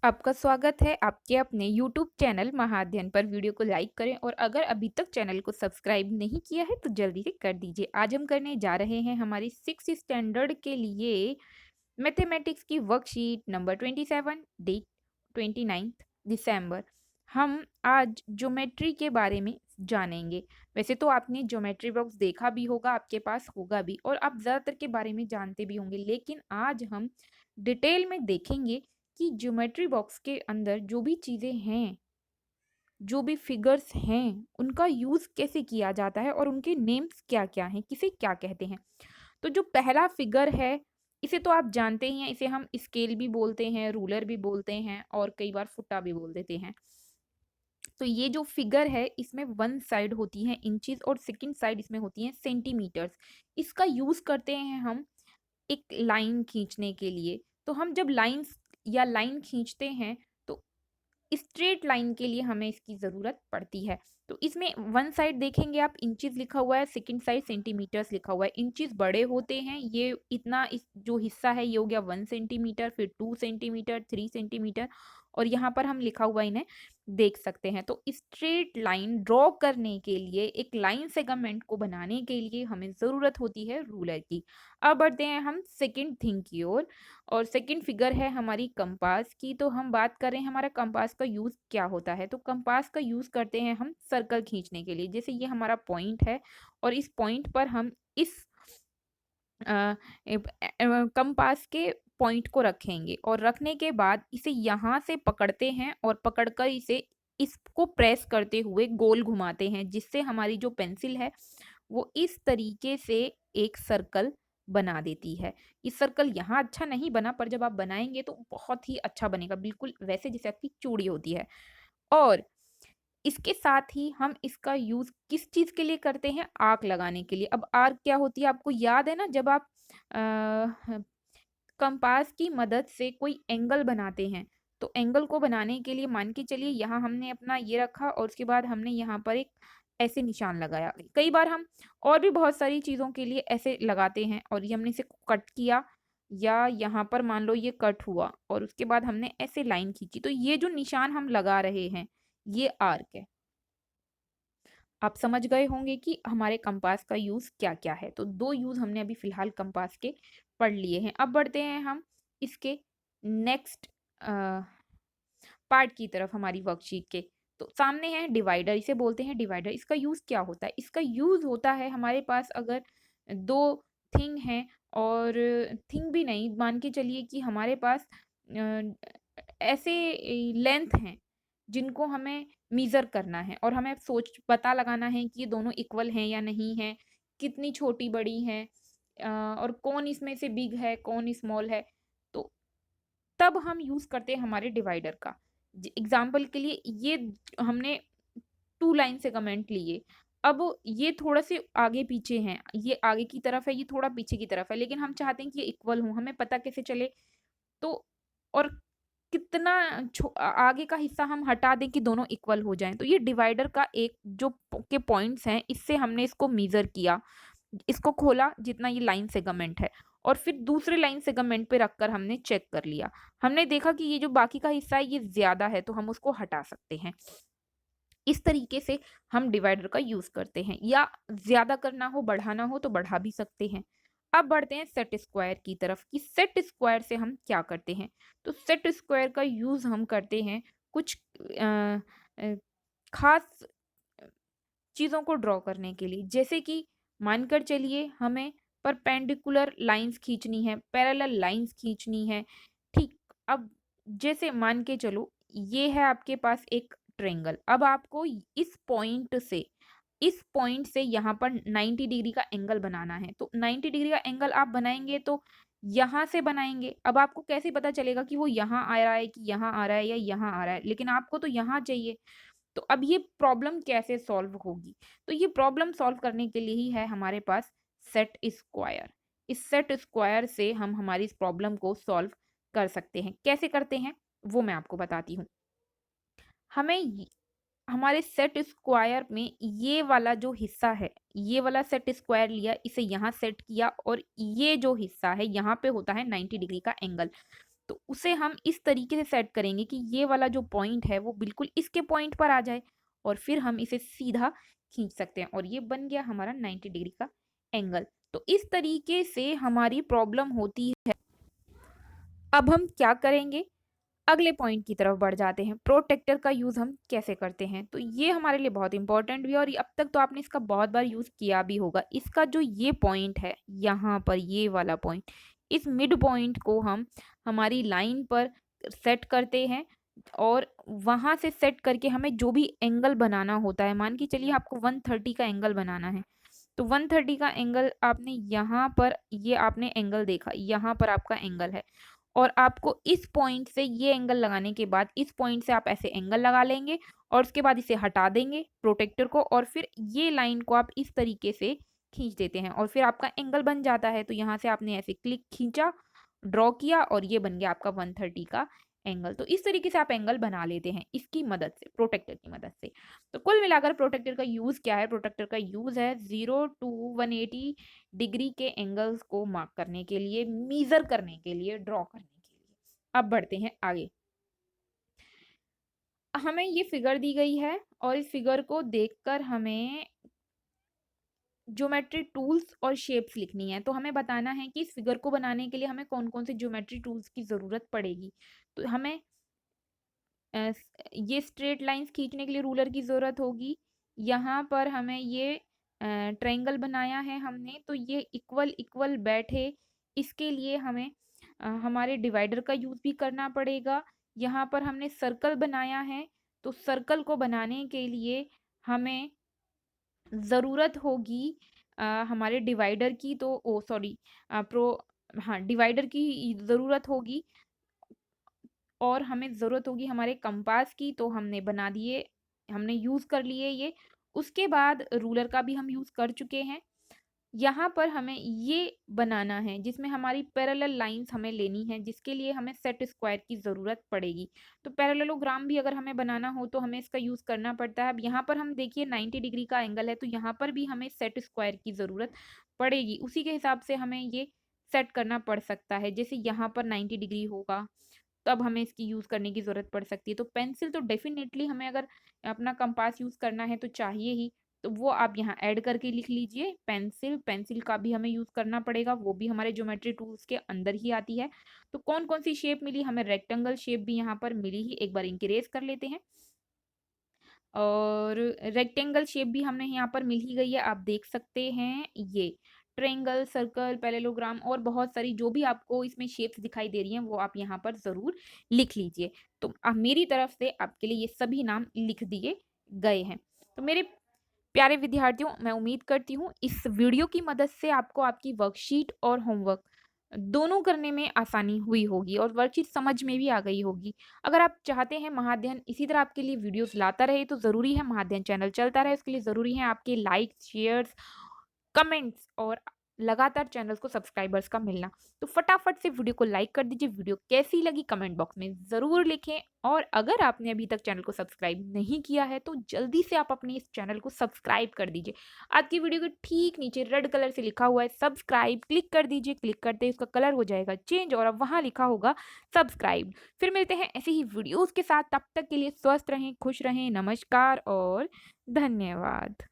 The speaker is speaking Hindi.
आपका स्वागत है आपके अपने YouTube चैनल महाअध्ययन पर। वीडियो को लाइक करें और अगर अभी तक चैनल को सब्सक्राइब नहीं किया है तो जल्दी से कर दीजिए। आज हम करने जा रहे हैं हमारी 6th स्टैंडर्ड के लिए मैथमेटिक्स की वर्कशीट नंबर 27, डेट 29 दिसंबर। हम आज ज्योमेट्री के बारे में जानेंगे। वैसे तो आपने ज्योमेट्री बॉक्स देखा भी होगा, आपके पास होगा भी और आप ज़्यादातर के बारे में जानते भी होंगे, लेकिन आज हम डिटेल में देखेंगे कि ज्योमेट्री बॉक्स के अंदर जो भी चीज़ें हैं, जो भी फिगर्स हैं, उनका यूज़ कैसे किया जाता है और उनके नेम्स क्या-क्या हैं, किसे क्या कहते हैं। तो जो पहला फिगर है, इसे तो आप जानते ही हैं, इसे हम स्केल भी बोलते हैं, रूलर भी बोलते हैं और कई बार फुट्टा भी बोल देते हैं। तो ये जो फिगर है, इसमें वन साइड होती है इंचेस और सेकंड साइड इसमें होती है सेंटीमीटर्स। इसका यूज़ करते हैं हम एक लाइन खींचने के लिए। तो हम जब लाइन खींचते हैं तो स्ट्रेट लाइन के लिए हमें इसकी ज़रूरत पड़ती है। तो इसमें वन साइड देखेंगे आप इंचेस लिखा हुआ है, सेकंड साइड सेंटीमीटर्स लिखा हुआ है। इंचेस बड़े होते हैं, ये इतना इस जो हिस्सा है ये हो गया 1 सेंटीमीटर, फिर 2 सेंटीमीटर, 3 सेंटीमीटर और यहाँ पर हम लिखा हुआ इन्हें देख सकते हैं। तो स्ट्रेट लाइन ड्रॉ करने के लिए, एक लाइन सेगमेंट को बनाने के लिए हमें ज़रूरत होती है रूलर की। अब बढ़ते हैं हम सेकंड थिंग की ओर और सेकंड फिगर है हमारी कंपास की। तो हम बात कर रहे हैं हमारा कंपास का यूज़ क्या होता है। तो कंपास का यूज़ करते हैं हम सर्कल खींचने के लिए। जैसे ये हमारा पॉइंट है और इस पॉइंट पर हम इस कंपास के पॉइंट को रखेंगे और रखने के बाद इसे यहाँ से पकड़ते हैं और पकड़कर इसको प्रेस करते हुए गोल घुमाते हैं, जिससे हमारी जो पेंसिल है वो इस तरीके से एक सर्कल बना देती है। ये सर्कल यहाँ अच्छा नहीं बना, पर जब आप बनाएँगे तो बहुत ही अच्छा बनेगा, बिल्कुल वैसे जैसे आपकी चूड़ी होती है। और इसके साथ ही हम इसका यूज़ किस चीज़ के लिए करते हैं? आर्क लगाने के लिए। अब आर्क क्या होती है आपको याद है ना, जब आप अ, कंपास की मदद से कोई एंगल बनाते हैं, तो एंगल को बनाने के लिए मान के चलिए यहाँ हमने अपना ये रखा और उसके बाद हमने यहाँ पर एक ऐसे निशान लगाया। कई बार हम और भी बहुत सारी चीज़ों के लिए ऐसे लगाते हैं और ये हमने इसे कट किया या यहाँ पर मान लो ये कट हुआ और उसके बाद हमने ऐसे लाइन खींची। तो ये जो निशान हम लगा रहे हैं, ये आर्क है। आप समझ गए होंगे कि हमारे कंपास का यूज़ क्या-क्या है। तो 2 यूज़ हमने अभी फ़िलहाल कंपास के पढ़ लिए हैं। अब बढ़ते हैं हम इसके नेक्स्ट अ, पार्ट की तरफ हमारी वर्कशीट के। तो सामने है डिवाइडर, इसे बोलते हैं डिवाइडर। इसका यूज़ क्या होता है? इसका यूज़ होता है हमारे पास अगर 2 थिंग हैं और थिंग भी नहीं, मान के चलिए कि हमारे पास ऐसे लेंथ हैं जिनको हमें मेज़र करना है और हमें पता लगाना है कि ये दोनों इक्वल हैं या नहीं हैं, कितनी छोटी-बड़ी हैं और कौन इसमें से बिग है, कौन स्मॉल है। तो तब हम यूज़ करते हैं हमारे डिवाइडर का। एग्ज़ाम्पल के लिए ये हमने 2 लाइन सेगमेंट लिए। अब ये थोड़ा-से आगे-पीछे हैं, ये आगे की तरफ है, ये थोड़ा पीछे की तरफ है, लेकिन हम चाहते हैं कि ये इक्वल हों, हमें पता कैसे चले? तो और कितना आगे का हिस्सा हम हटा दें कि दोनों इक्वल हो जाएँ। तो ये डिवाइडर का एक जो के पॉइंट्स हैं, इससे हमने इसको मेज़र किया। इसको खोला जितना ये लाइन सेगमेंट है और फिर दूसरे लाइन सेगमेंट पे रखकर हमने चेक कर लिया। हमने देखा कि ये जो बाकी का हिस्सा है ये ज़्यादा है, तो हम उसको हटा सकते हैं। इस तरीके से हम डिवाइडर का यूज़ करते हैं या ज़्यादा करना हो, बढ़ाना हो तो बढ़ा भी सकते हैं। अब बढ़ते हैं सेट स्क्वायर की तरफ कि सेट स्क्वायर से हम क्या करते हैं। तो सेट स्क्वायर का यूज़ हम करते हैं कुछ अ, खास चीज़ों को ड्रॉ करने के लिए। जैसे कि मानकर चलिए हमें परपेंडिकुलर लाइन्स खींचनी है, पैरेलल लाइन्स खींचनी है, ठीक। अब जैसे मान के चलो ये है आपके पास एक ट्रायंगल। अब आपको इस पॉइंट से यहाँ पर 90 डिग्री का एंगल बनाना है। तो 90 डिग्री का एंगल आप बनाएँगे तो यहाँ से बनाएँगे। अब आपको कैसे पता चलेगा कि वो यहाँ आ रहा है कि यहाँ आ रहा है या यहाँ आ रहा है? लेकिन आपको तो यहाँ चाहिए। तो अब ये प्रॉब्लम कैसे सॉल्व होगी? तो ये प्रॉब्लम सॉल्व करने के लिए ही है हमारे पास सेट स्क्वायर। इस सेट स्क्वायर से हम हमारी इस प्रॉब्लम को सॉल्व कर सकते हैं। कैसे करते हैं? वो मैं आपको बताती हूँ। हमें हमारे सेट स्क्वायर में ये वाला जो हिस्सा है, ये वाला सेट स्क्वायर लिया, इसे यहाँ सेट किया और ये जो हिस्सा है, यहाँ पे होता है 90 डिग्री का एंगल। तो उसे हम इस तरीके से सेट करेंगे कि ये वाला जो पॉइंट है वो बिल्कुल इसके पॉइंट पर आ जाए और फिर हम इसे सीधा खींच सकते हैं और ये बन गया हमारा 90 डिग्री का एंगल। तो इस तरीके से हमारी प्रॉब्लम होती है। अब हम क्या करेंगे, अगले पॉइंट की तरफ बढ़ जाते हैं, प्रोटेक्टर का यूज़ हम कैसे करते हैं। तो ये हमारे लिए बहुत इंपॉर्टेंट भी है और अब तक तो आपने इसका बहुत बार यूज़ किया भी होगा। इसका जो ये पॉइंट है, यहाँ पर ये वाला पॉइंट, इस मिड पॉइंट को हम हमारी लाइन पर सेट करते हैं और वहाँ से सेट करके हमें जो भी एंगल बनाना होता है, मान के चलिए आपको 130 का एंगल बनाना है, तो 130 का एंगल आपने यहाँ पर, ये आपने एंगल देखा, यहाँ पर आपका एंगल है और आपको इस पॉइंट से ये एंगल लगाने के बाद इस पॉइंट से आप ऐसे एंगल लगा लेंगे और उसके बाद इसे हटा देंगे प्रोटेक्टर को और फिर ये लाइन को आप इस तरीके से खींच देते हैं और फिर आपका एंगल बन जाता है। तो यहाँ से आपने ऐसे क्लिक खींचा, ड्रॉ किया और ये बन गया आपका 130 का एंगल। तो इस तरीके से आप एंगल बना लेते हैं इसकी मदद से, प्रोटेक्टर की मदद से। तो कुल मिलाकर प्रोटेक्टर का यूज़ क्या है? प्रोटेक्टर का यूज़ है 0 टू 180 डिग्री के एंगल्स को मार्क करने के लिए, मेजर करने के लिए, ड्रॉ करने के लिए। अब बढ़ते हैं आगे। हमें ये फिगर दी गई है और इस फिगर को देखकर हमें ज्योमेट्री टूल्स और शेप्स लिखनी है। तो हमें बताना है कि इस फिगर को बनाने के लिए हमें कौन-कौन से ज्योमेट्री टूल्स की ज़रूरत पड़ेगी। तो हमें ये स्ट्रेट लाइंस खींचने के लिए रूलर की ज़रूरत होगी। यहाँ पर हमें ये ट्रायंगल बनाया है हमने, तो ये इक्वल इक्वल बैठे, इसके लिए हमें हमारे डिवाइडर का यूज़ भी करना पड़ेगा। यहाँ पर हमने सर्कल बनाया है, तो सर्कल को बनाने के लिए हमें ज़रूरत होगी हमारे डिवाइडर की, तो ओ सॉरी प्रो हाँ, डिवाइडर की ज़रूरत होगी और हमें ज़रूरत होगी हमारे कंपास की, तो हमने बना दिए, हमने यूज़ कर लिए ये। उसके बाद रूलर का भी हम यूज़ कर चुके हैं। यहाँ पर हमें ये बनाना है जिसमें हमारी पैरेलल लाइन्स हमें लेनी है, जिसके लिए हमें सेट स्क्वायर की ज़रूरत पड़ेगी। तो पैरेललोग्राम भी अगर हमें बनाना हो तो हमें इसका यूज़ करना पड़ता है। अब यहाँ पर हम देखिए 90 डिग्री का एंगल है, तो यहाँ पर भी हमें सेट स्क्वायर की ज़रूरत पड़ेगी। उसी के हिसाब से हमें ये सेट करना पड़ सकता है। जैसे यहाँ पर 90 डिग्री होगा, तब हमें इसकी यूज़ करने की ज़रूरत पड़ सकती है। तो पेंसिल तो डेफ़िनेटली हमें अगर अपना कंपास यूज़ करना है तो चाहिए ही, तो वो आप यहाँ ऐड करके लिख लीजिए पेंसिल, पेंसिल का भी हमें यूज़ करना पड़ेगा, वो भी हमारे ज्योमेट्री टूल्स के अंदर ही आती है। तो कौन-कौन सी शेप मिली हमें, रेक्टेंगल शेप भी यहाँ पर मिली ही, एक बार इनकी रेज़ कर लेते हैं। और रेक्टेंगल शेप भी हमने यहाँ पर मिल ही गई है, आप देख सकते हैं ये। ट्रायंगल, सर्कल, पैरेललोग्राम और बहुत सारी जो भी आपको इसमें शेप्स दिखाई दे रही हैं, वो आप यहाँ पर ज़रूर लिख लीजिए। तो मेरी तरफ से आपके लिए ये सभी नाम लिख दिए गए हैं। तो मेरे प्यारे विद्यार्थियों, मैं उम्मीद करती हूँ इस वीडियो की मदद से आपको आपकी वर्कशीट और होमवर्क दोनों करने में आसानी हुई होगी और वर्कशीट समझ में भी आ गई होगी। अगर आप चाहते हैं महाअध्ययन इसी तरह आपके लिए वीडियोस लाता रहे, तो ज़रूरी है महाअध्ययन चैनल चलता रहे, उसके लिए ज़रूरी है आपके लाइक्स, शेयर्स, कमेंट्स और लगातार चैनल को सब्सक्राइबर्स का मिलना। तो फटाफट से वीडियो को लाइक कर दीजिए, वीडियो कैसी लगी कमेंट बॉक्स में ज़रूर लिखें और अगर आपने अभी तक चैनल को सब्सक्राइब नहीं किया है तो जल्दी से आप अपने इस चैनल को सब्सक्राइब कर दीजिए। आज की वीडियो के ठीक नीचे रेड कलर से लिखा हुआ है सब्सक्राइब, क्लिक कर दीजिए, क्लिक करते ही उसका कलर हो जाएगा चेंज और अब वहाँ लिखा होगा सब्सक्राइब। फिर मिलते हैं ऐसे ही वीडियोज़ के साथ, तब तक के लिए स्वस्थ रहें, खुश रहें, नमस्कार और धन्यवाद।